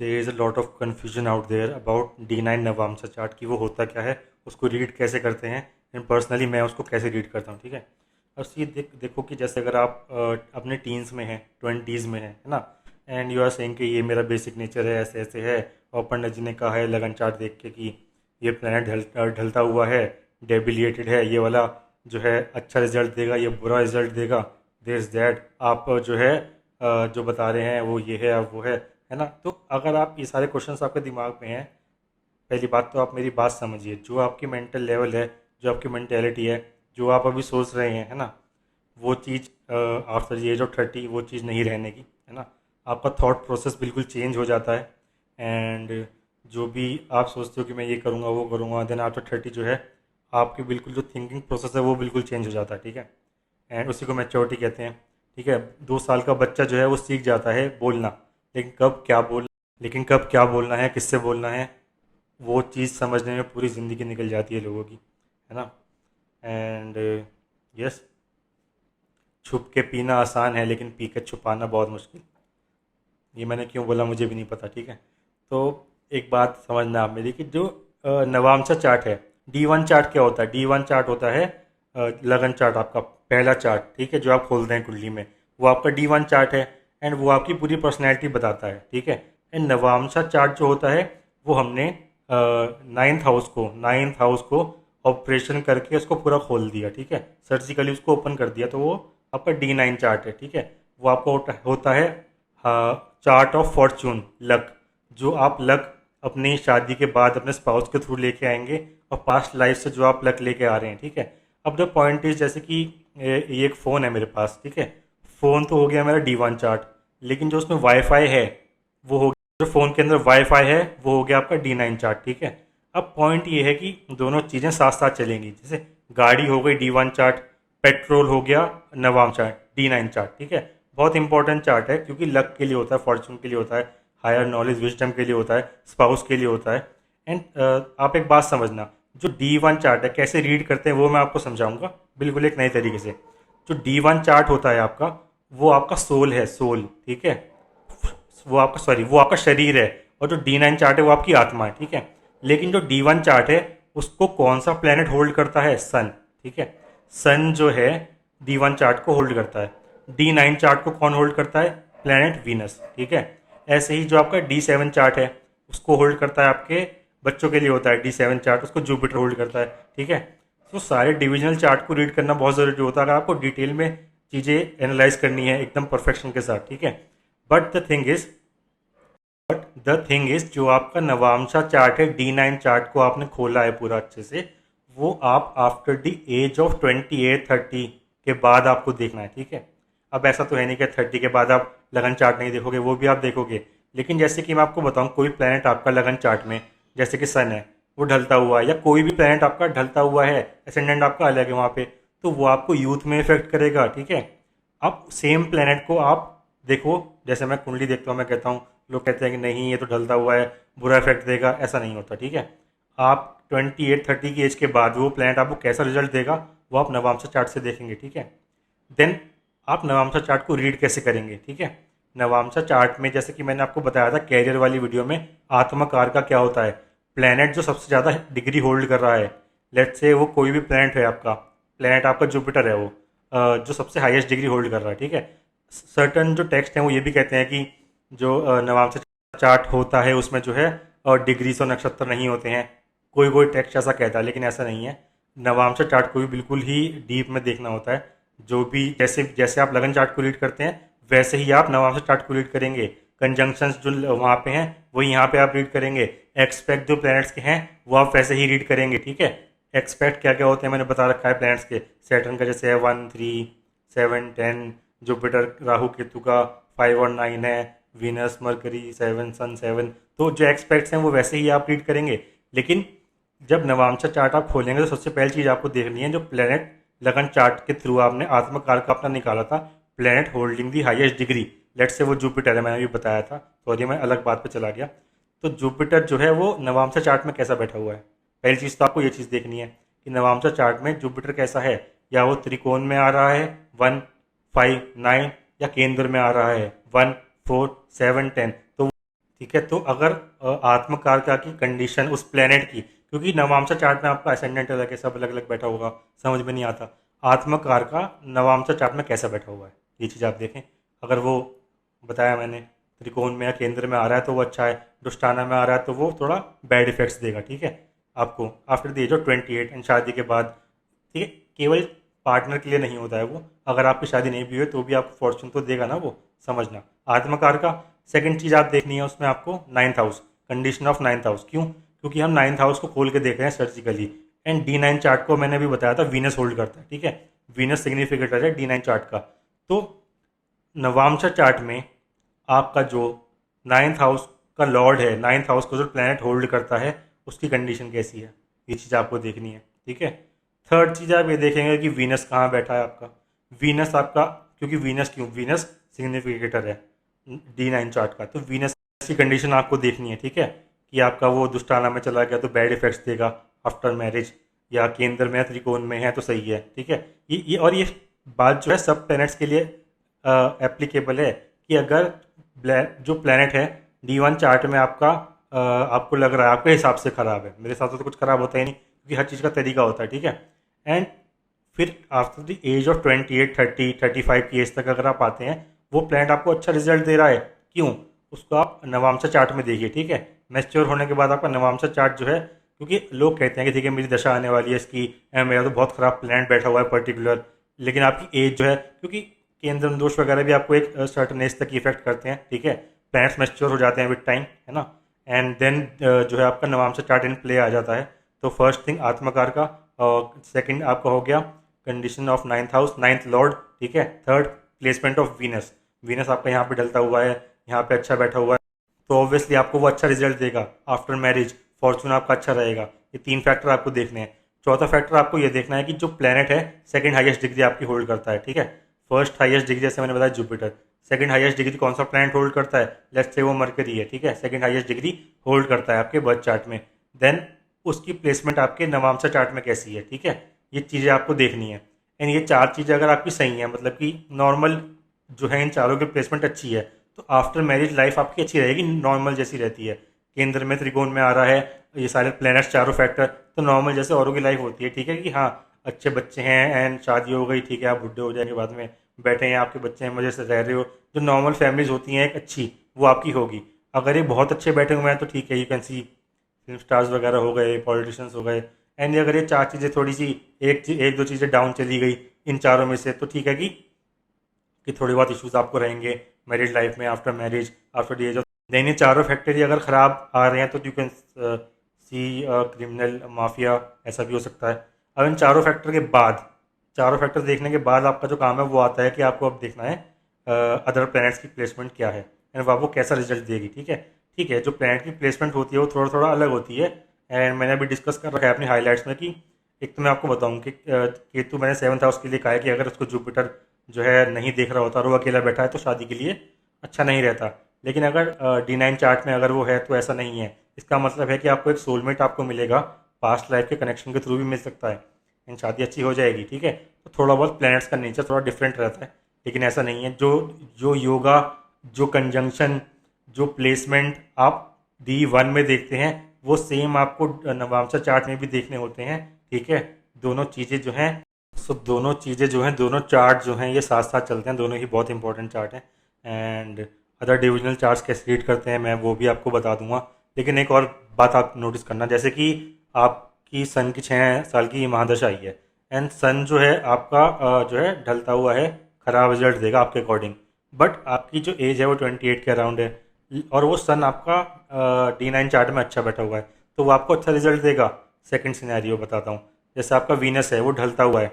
There is a lot of confusion out there about D9 Navamsa chart कि वो होता क्या है, उसको रीड कैसे करते हैं एंड पर्सनली मैं उसको कैसे रीड करता हूँ। ठीक है, अब सी देखो कि जैसे अगर आप अपने टीन्स में हैं, ट्वेंटीज़ में है ना, एंड यू आर सेइंग कि ये मेरा बेसिक नेचर है, ऐसे ऐसे है, और पंडित जी ने कहा है लगन चार्ट देख के कि ये प्लानट ढलता हुआ है, डेबिलिएटेड है, ये वाला जो है अच्छा रिजल्ट देगा, ये बुरा रिजल्ट देगा, दिस दैट आप जो है जो बता रहे हैं वो ये है अब वो है ना। तो अगर आप ये सारे क्वेश्चंस आपके दिमाग में हैं, पहली बात तो आप मेरी बात समझिए, जो आपकी मेंटल लेवल है, जो आपकी मेंटेलिटी है, जो आप अभी सोच रहे हैं, है ना, वो चीज़ आफ्टर द एज ऑफ 30 वो चीज़ नहीं रहने की, है ना। आपका थॉट प्रोसेस बिल्कुल चेंज हो जाता है, एंड जो भी आप सोचते हो कि मैं ये करूँगा वो करूँगा, देन आफ्टर 30 जो है आपकी बिल्कुल जो थिंकिंग प्रोसेस है वो बिल्कुल चेंज हो जाता है। ठीक है, एंड उसी को मैच्योरिटी कहते हैं। ठीक है, 2 साल का बच्चा जो है वो सीख जाता है बोलना, लेकिन कब क्या बोलना है, किससे बोलना है, वो चीज़ समझने में पूरी ज़िंदगी निकल जाती है लोगों की, है ना। एंड यस, छुप के पीना आसान है लेकिन पी के छुपाना बहुत मुश्किल। ये मैंने क्यों बोला मुझे भी नहीं पता। ठीक है, तो एक बात समझना आप मेरी कि जो नवामसा चार्ट है, D1 चार्ट क्या होता है? D1 चार्ट होता है लगन चार्ट, आपका पहला चार्ट। ठीक है, जो आप खोलते हैं कुंडली में, वो आपका D1 चार्ट है, एंड वो आपकी पूरी पर्सनैलिटी बताता है। ठीक है, एंड नवामसा चार्ट जो होता है वो हमने नाइन्थ हाउस को ऑपरेशन करके उसको पूरा खोल दिया। ठीक है, सर्जिकली उसको ओपन कर दिया, तो वो आपका D9 चार्ट है। ठीक है, वो आपका होता है चार्ट ऑफ फॉर्चून, लक, जो आप लक अपनी शादी के बाद अपने स्पाउस के थ्रू लेके आएंगे, और पास्ट लाइफ से जो आप लक लेके आ रहे हैं। ठीक है, अब द पॉइंट इज, जैसे कि ये एक फ़ोन है मेरे पास। ठीक है, फ़ोन तो हो गया मेरा D1 चार्ट, लेकिन जो उसमें वाईफाई है वो हो गया, जो फ़ोन के अंदर वाईफाई है वो हो गया आपका D9 चार्ट। ठीक है, अब पॉइंट ये है कि दोनों चीज़ें साथ साथ चलेंगी। जैसे गाड़ी हो गई D1 चार्ट, पेट्रोल हो गया नवाम चार्ट, D9 चार्ट। ठीक है, बहुत इंपॉर्टेंट चार्ट है क्योंकि लक के लिए होता है, फॉर्चून के लिए होता है, हायर नॉलेज विजडम के लिए होता है, स्पाउस के लिए होता है। एंड आप एक बात समझना, जो D1 चार्ट है कैसे रीड करते हैं वो मैं आपको समझाऊंगा बिल्कुल एक नए तरीके से। जो D1 चार्ट होता है आपका, वो आपका सोल है, सोल। ठीक है, वो आपका शरीर है, और जो D9 चार्ट है वो आपकी आत्मा है। ठीक है, लेकिन जो D1 चार्ट है उसको कौन सा प्लेनेट होल्ड करता है? सन। ठीक है, सन जो है D1 चार्ट को होल्ड करता है। D9 चार्ट को कौन होल्ड करता है? Planet Venus. ठीक है, ऐसे ही जो आपका D7 चार्ट है उसको होल्ड करता है, आपके बच्चों के लिए होता है D7 चार्ट, उसको जुपिटर होल्ड करता है। ठीक है, तो सारे डिविजनल चार्ट को रीड करना बहुत ज़रूरी होता है अगर आपको डिटेल में चीज़ें एनालाइज करनी है एकदम परफेक्शन के साथ। ठीक है, बट द थिंग इज जो आपका नवामसा चार्ट है, D9 चार्ट को आपने खोला है पूरा अच्छे से, वो आप आफ्टर द एज ऑफ 28-30 के बाद आपको देखना है। ठीक है, अब ऐसा तो है नहीं कि 30 के बाद आप लगन चार्ट नहीं देखोगे, वो भी आप देखोगे, लेकिन जैसे कि मैं आपको बताऊं, कोई प्लेनेट आपका लगन चार्ट में, जैसे कि सन है, वो ढलता हुआ है, या कोई भी प्लेनेट आपका ढलता हुआ है, एसेंडेंट आपका अलग है वहाँ पे, तो वो आपको यूथ में इफेक्ट करेगा। ठीक है, अब सेम प्लेनेट को आप देखो, जैसे मैं कुंडली देखता हूँ, मैं कहता हूँ, लोग कहते हैं कि नहीं ये तो ढलता हुआ है, बुरा इफेक्ट देगा, ऐसा नहीं होता। ठीक है, आप 28-30 की एज के बाद वो प्लेनेट आपको कैसा रिजल्ट देगा वो आप नवामसा चार्ट से देखेंगे। ठीक है, देन आप नवामसा चार्ट को रीड कैसे करेंगे? ठीक है, नवामसा चार्ट में जैसे कि मैंने आपको बताया था कैरियर वाली वीडियो में, आत्मकार का क्या होता है, प्लेनेट जो सबसे ज़्यादा डिग्री होल्ड कर रहा है, लेट्स से वो कोई भी प्लेनेट आपका जुपिटर है, वो जो सबसे हाईएस्ट डिग्री होल्ड कर रहा है। ठीक है, सर्टन जो टेक्स्ट हैं वो ये भी कहते हैं कि जो नवामसा चार्ट होता है उसमें जो है डिग्री और नक्षत्र नहीं होते हैं, कोई कोई टेक्स्ट ऐसा कहता है, लेकिन ऐसा नहीं है। नवामसा चार्ट को भी बिल्कुल ही डीप में देखना होता है, जो भी जैसे जैसे आप लगन चार्ट को रीड करते हैं वैसे ही आप नवामसा चार्ट को रीड करेंगे। कंजंक्शंस जो वहाँ पे हैं वही यहाँ पे आप रीड करेंगे, एक्सपेक्ट जो प्लैनेट्स के हैं वो आप वैसे ही रीड करेंगे। ठीक है, एक्सपेक्ट क्या क्या होते हैं मैंने बता रखा है प्लैनेट्स के, सैटर्न का जैसे है 1, 3, 7, 10, जुपिटर राहु केतु का 5 और 9 है, वीनस मरकरी 7, सन 7, तो जो एक्सपेक्ट्स हैं वो वैसे ही आप रीड करेंगे। लेकिन जब नवामसा चार्ट आप खोलेंगे तो सबसे पहली चीज़ आपको देखनी है, जो प्लेनेट लगन चार्ट के थ्रू आपने आत्मकाल का अपना निकाला था, planet holding the highest degree, let's say वो जुपिटर है, मैंने भी बताया था, सॉरी मैं अलग बात पे चला गया। तो जुपिटर जो है वो नवामसा चार्ट में कैसा बैठा हुआ है, पहली चीज़ तो आपको ये चीज़ देखनी है कि नवामसा चार्ट में जुपिटर कैसा है, या वो त्रिकोण में आ रहा है 1, 5, 9, या केंद्र में आ रहा है 1, 4, 7, 10, तो ठीक है। तो अगर आत्मकारका की कंडीशन उस प्लेनेट की, क्योंकि नवांशा चार्ट में आपका असेंडेंट अलग है, सब अलग अलग बैठा होगा, समझ में नहीं आता आत्मकारका नवांशा चार्ट में कैसा बैठा हुआ है, ये चीज़ आप देखें। अगर वो बताया मैंने त्रिकोण में या केंद्र में आ रहा है तो वो अच्छा है, दुष्टाना में आ रहा है तो वो थोड़ा बैड इफेक्ट्स देगा, ठीक है आपको after the age of 28 and शादी के बाद, ठीक है। केवल पार्टनर के लिए नहीं होता है वो, अगर आपकी शादी नहीं भी हुई तो भी आपको फॉर्चून तो देगा ना वो, समझना। आत्मकार का सेकंड चीज़ आप देखनी है उसमें आपको ninth house, condition of ninth house. क्यों? क्योंकि हम नाइन्थ हाउस को खोल के देख रहे हैं सर्जिकली, एंड D9 चार्ट को मैंने भी बताया था वीनस होल्ड करता है, ठीक है। वीनस सिग्निफिकेटर है D9 चार्ट का। तो नवांशा चार्ट में आपका जो नाइन्थ हाउस का लॉर्ड है, नाइन्थ हाउस को जो प्लैनेट होल्ड करता है, उसकी कंडीशन कैसी है, ये चीज़ आपको देखनी है, ठीक है। थर्ड चीज़ आप ये देखेंगे कि वीनस कहाँ बैठा है आपका। वीनस आपका, क्योंकि वीनस क्यों, वीनस सिग्निफिकेटर है D9 चार्ट का, तो वीनस की कंडीशन आपको देखनी है, ठीक है। कि आपका वो दुष्टाना में चला गया तो बैड इफेक्ट्स देगा आफ्टर मैरिज, या केंद्र में त्रिकोण में है तो सही है, ठीक है। ये बात जो है सब प्लैनेट्स के लिए एप्लीकेबल है, कि अगर जो प्लैनेट है D1 चार्ट में आपका आपको लग रहा है आपके हिसाब से ख़राब है, मेरे हिसाब से तो कुछ ख़राब होता ही नहीं, क्योंकि हर चीज़ का तरीका होता है, ठीक है। एंड फिर आफ्टर द एज ऑफ 28 30 35 की एज तक अगर आप आते हैं, वो प्लैनेट आपको अच्छा रिजल्ट दे रहा है, क्यों? उसको आप नवांशा चार्ट में देखिए, ठीक है। मैच्योर होने के बाद आपका नवांशा चार्ट जो है, क्योंकि लोग कहते हैं कि ठीक है मेरी दशा आने वाली है इसकी, मेरा तो बहुत ख़राब प्लैनेट बैठा हुआ है पर्टिकुलर, लेकिन आपकी एज जो है, क्योंकि केंद्र दोष वगैरह भी आपको एक सर्टन एज तक इफेक्ट करते हैं, ठीक है। प्लैनेट्स मैच्योर हो जाते हैं विद टाइम, है ना। एंड देन जो है आपका नवांशा चार्ट इन प्ले आ जाता है। तो फर्स्ट थिंग आत्मकार का, और सेकंड आपका हो गया condition of ninth house, ninth Lord, ठीक है। Third placement of Venus, Venus आपका यहाँ पे डलता हुआ है, यहाँ पे अच्छा बैठा हुआ है, तो ऑब्वियसली आपको वो अच्छा रिजल्ट देगा आफ्टर मैरिज, फॉर्चून आपका अच्छा रहेगा। ये तीन फैक्टर आपको देखने हैं। चौथा फैक्टर आपको ये देखना है कि जो प्लैनेट है सेकंड हाईएस्ट डिग्री आपकी होल्ड करता है, ठीक है। फर्स्ट हाईएस्ट डिग्री जैसे मैंने बताया जुपिटर, सेकंड हाईएस्ट डिग्री कौन सा प्लैनेट होल्ड करता है, लेट्स से वो मरकरी है, ठीक है। सेकंड हाईएस्ट डिग्री होल्ड करता है आपके बर्थ चार्ट में। देन उसकी प्लेसमेंट आपके नवांशा चार्ट में कैसी है, ठीक है। ये चीज़ें आपको देखनी है। एंड ये चार चीज़ें अगर आपकी सही हैं, मतलब कि नॉर्मल जो है इन चारों की प्लेसमेंट अच्छी है, तो आफ्टर मैरिज लाइफ आपकी अच्छी रहेगी, नॉर्मल जैसी रहती है। केंद्र में त्रिकोण में आ रहा है ये सारे प्लैनेट्स चारों फैक्टर, तो नॉर्मल जैसे औरों की लाइफ होती है, ठीक है। कि हाँ अच्छे बच्चे हैं एंड शादी हो गई, ठीक है, आप बुढ़े हो जाएंगे बाद में, बैठे हैं आपके बच्चे हैं, मजे से रह रहे हो, जो नॉर्मल फैमिलीज होती हैं एक अच्छी, वो आपकी होगी। अगर ये बहुत अच्छे बैठे हुए हैं तो ठीक है, you can see film stars वगैरह हो गए, पॉलिटिशियंस हो गए। एंड अगर ये चार चीज़ें थोड़ी सी एक दो चीज़ें डाउन चली गई इन चारों में से, तो ठीक है कि थोड़ी बहुत इश्यूज आपको रहेंगे मैरिज लाइफ में after marriage, after the age of. Then ये चारों फैक्टर ही अगर ख़राब आ रहे हैं तो you can see criminal mafia, ऐसा भी हो सकता है। अब इन चारों फैक्टर के बाद, चारों फैक्टर देखने के बाद आपका जो काम है वो आता है कि आपको अब देखना है अदर प्लैनेट्स की प्लेसमेंट क्या है एंड वो आपको कैसा रिजल्ट देगी, ठीक है। ठीक है, जो प्लैनेट की प्लेसमेंट होती है वो थोड़ा थोड़ा अलग होती है, एंड मैंने अभी डिस्कस कर रखा है अपनी हाईलाइट्स में कि एक तो मैं आपको बताऊं कि केतु मैंने सेवन्थ हाउस के लिए कहा है कि अगर उसको जुपिटर जो है नहीं देख रहा होता और वो अकेला बैठा है तो शादी के लिए अच्छा नहीं रहता। लेकिन अगर D9 चार्ट में अगर वो है तो ऐसा नहीं है, इसका मतलब है कि आपको एक सोलमेट आपको मिलेगा, पास्ट लाइफ के कनेक्शन के थ्रू भी मिल सकता है एंड शादी अच्छी हो जाएगी, ठीक है। तो थोड़ा बहुत प्लैनेट्स का नेचर थोड़ा डिफरेंट रहता है, लेकिन ऐसा नहीं है। जो जो योगा, जो कंजंक्शन, जो प्लेसमेंट आप D1 में देखते हैं वो सेम आपको नवांशा चार्ट में भी देखने होते हैं, ठीक है। दोनों चीज़ें जो हैं, दोनों चीज़ें जो हैं, दोनों चार्ट जो हैं ये साथ साथ चलते हैं, दोनों ही बहुत इंपॉर्टेंट चार्ट हैं। एंड अदर डिविजनल चार्ट्स कैसे रीड करते हैं मैं वो भी आपको बता दूंगा। लेकिन एक और बात आप नोटिस करना, जैसे कि आपकी सन की 6 साल की महादशा आई है एंड सन जो है आपका जो है ढलता हुआ है, खराब रिजल्ट देगा आपके अकॉर्डिंग। बट आपकी जो एज है वो 28 के अराउंड है और वो सन आपका D9 चार्ट में अच्छा बैठा हुआ है, तो वो आपको अच्छा रिजल्ट देगा। सेकंड सिनेरियो बताता हूँ, जैसे आपका वीनस है वो ढलता हुआ है,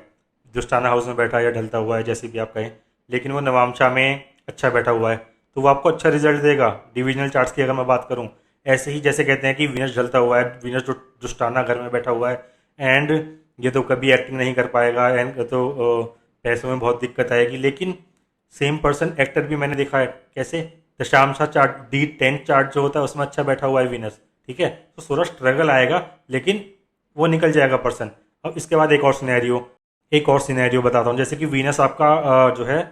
दुष्टाना हाउस में बैठा है या ढलता हुआ है जैसे भी आप कहें, लेकिन वो नवांशा में अच्छा बैठा हुआ है, तो वो आपको अच्छा रिजल्ट देगा डिविजनल चार्ट्स की अगर मैं बात करूँ। ऐसे ही जैसे कहते हैं कि वीनस ढलता हुआ है, वीनस जो दुष्टाना घर में बैठा हुआ है एंड ये तो कभी एक्टिंग नहीं कर पाएगा एंड तो पैसों में बहुत दिक्कत आएगी, लेकिन सेम पर्सन एक्टर भी मैंने देखा है कैसे, दशांशा चार्ट D10 चार्ट जो होता है उसमें अच्छा बैठा हुआ है वीनस, ठीक है। तो थोड़ा स्ट्रगल आएगा लेकिन वो निकल जाएगा पर्सन। अब इसके बाद एक और सिनेरियो बताता हूँ, जैसे कि वीनस आपका जो है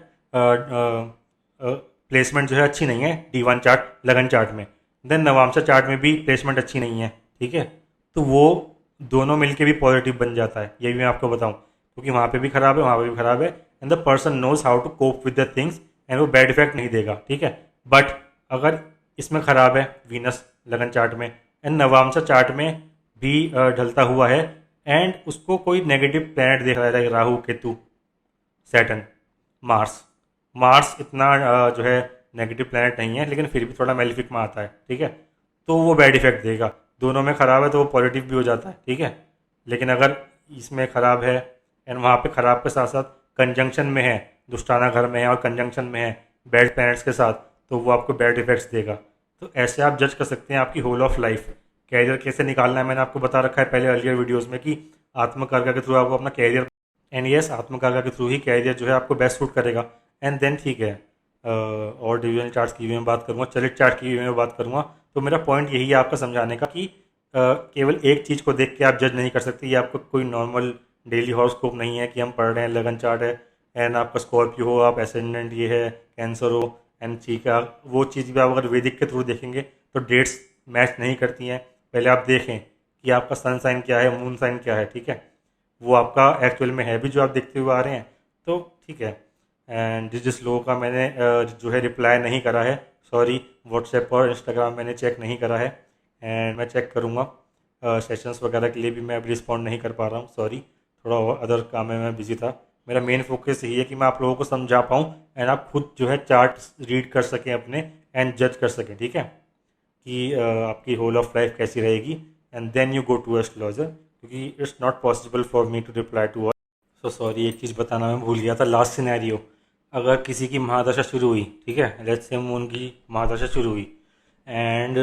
प्लेसमेंट जो है अच्छी नहीं है D1 चार्ट, लगन चार्ट में। देन नवामशा चार्ट में भी प्लेसमेंट अच्छी नहीं है, ठीक है, तो वो दोनों मिलके भी पॉजिटिव बन जाता है, ये भी मैं आपको बताऊं, क्योंकि वहाँ पे भी खराब है, वहाँ पे भी खराब है, and the person knows how to cope with the things, and वो बैड इफेक्ट नहीं देगा, ठीक है। बट अगर इसमें खराब है वीनस लगन चार्ट में, एंड नवामशा चार्ट में भी ढलता हुआ है, एंड उसको कोई नेगेटिव प्लैनेट देख रहा है, Rahu Ketu Saturn Mars, Mars इतना जो है नेगेटिव प्लैनेट नहीं है, लेकिन फिर भी थोड़ा मेलिफिक में आता है, ठीक है, तो वो बैड इफेक्ट देगा। दोनों में ख़राब है तो वो पॉजिटिव भी हो जाता है, ठीक है। लेकिन अगर इसमें ख़राब है एंड वहाँ पे ख़राब के साथ साथ कंजंक्शन में है, दुष्टाना घर में है और कंजंक्शन में है बैड प्लैनेट्स के साथ, तो वो आपको बैड इफेक्ट्स देगा। तो ऐसे आप जज कर सकते हैं आपकी होल ऑफ लाइफ कैरियर कैसे निकालना है। मैंने आपको बता रखा है पहले अर्लियर वीडियोज़ में कि आत्मकारका के थ्रू आपको अपना कैरियर, एंड यस आत्मकारका के थ्रू ही कैरियर जो है आपको बेस्ट सूट करेगा। एंड देन ठीक है, और डिविजनल चार्ट्स की भी मैं बात करूँगा, चलित चार्ट की भी मैं बात करूँगा। तो मेरा पॉइंट यही है आपका समझाने का कि केवल एक चीज़ को देख के आप जज नहीं कर सकते। ये आपको कोई नॉर्मल डेली हॉरोस्कोप नहीं है कि हम पढ़ रहे हैं लगन चार्ट है एंड आपका स्कॉर्पियो हो, आप एसेंडेंट ये है कैंसर हो, एंड ठीक है वो चीज़ भी आप अगर वैदिक के थ्रू देखेंगे तो डेट्स मैच नहीं करती हैं। पहले आप देखें कि आपका सन साइन क्या है, मून साइन क्या है, ठीक है, वो आपका एक्चुअल में है भी जो आप देखते हुए आ रहे हैं, तो ठीक है। एंड जिस जिस लोगों का मैंने जो है रिप्लाई नहीं करा है, सॉरी, व्हाट्सएप और इंस्टाग्राम मैंने चेक नहीं करा है, एंड मैं चेक करूँगा। सेशंस वगैरह के लिए भी मैं अब रिस्पॉन्ड नहीं कर पा रहा हूँ, सॉरी, थोड़ा और अदर काम में मैं बिजी था। मेरा मेन फोकस यही है कि मैं आप लोगों को समझा पाऊँ एंड आप खुद जो है चार्ट रीड कर सकें अपने एंड जज कर सकें, ठीक है, कि आपकी होल ऑफ लाइफ कैसी रहेगी, and then you go to astrologer, क्योंकि it's not possible for me to reply to all. So sorry, एक चीज़ बताना मैं भूल गया था, लास्ट सिनेरियो, अगर किसी की महादशा शुरू हुई, ठीक है, लेट्स से मून की महादशा शुरू हुई एंड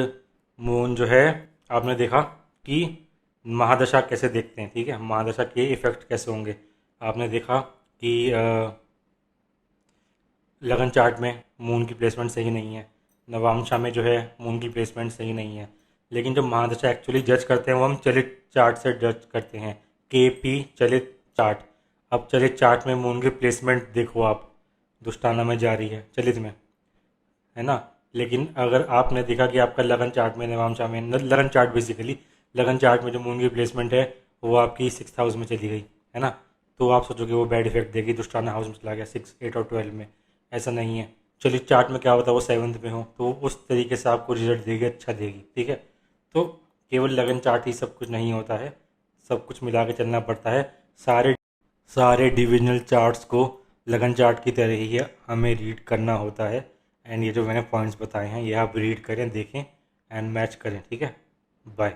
मून जो है आपने देखा कि महादशा कैसे देखते हैं, ठीक है, महादशा के इफ़ेक्ट कैसे होंगे। आपने देखा कि लगन चार्ट में मून की प्लेसमेंट सही नहीं है, नवांशा में जो है मून की प्लेसमेंट सही नहीं है, लेकिन जब महादशा एक्चुअली जज करते हैं वो हम चलित चार्ट से जज करते हैं, के पी चलित चार्ट। अब चलित चार्ट में मून की प्लेसमेंट देखो आप, दुष्टाना में जा रही है चलित में, है ना। लेकिन अगर आपने देखा कि आपका लगन चार्ट में नवांशा में, लगन चार्ट बेसिकली, लगन चार्ट में जो मून की प्लेसमेंट है वो आपकी 6th हाउस में चली गई, है ना, तो आप सोचोगे वो बैड इफेक्ट देगी, दुष्टाना हाउस में चला गया 6, 8 और 12 में। ऐसा नहीं है, चलिए चार्ट में क्या होता है वो 7th में हो तो उस तरीके से आपको रिजल्ट देगी, अच्छा देगी, ठीक है। तो केवल लगन चार्ट ही सब कुछ नहीं होता है, सब कुछ मिला के चलना पड़ता है। सारे सारे डिविजनल चार्ट्स को लगन चार्ट की तरह ही हमें रीड करना होता है, एंड ये जो मैंने पॉइंट्स बताए हैं ये आप रीड करें, देखें एंड मैच करें, ठीक है। बाय।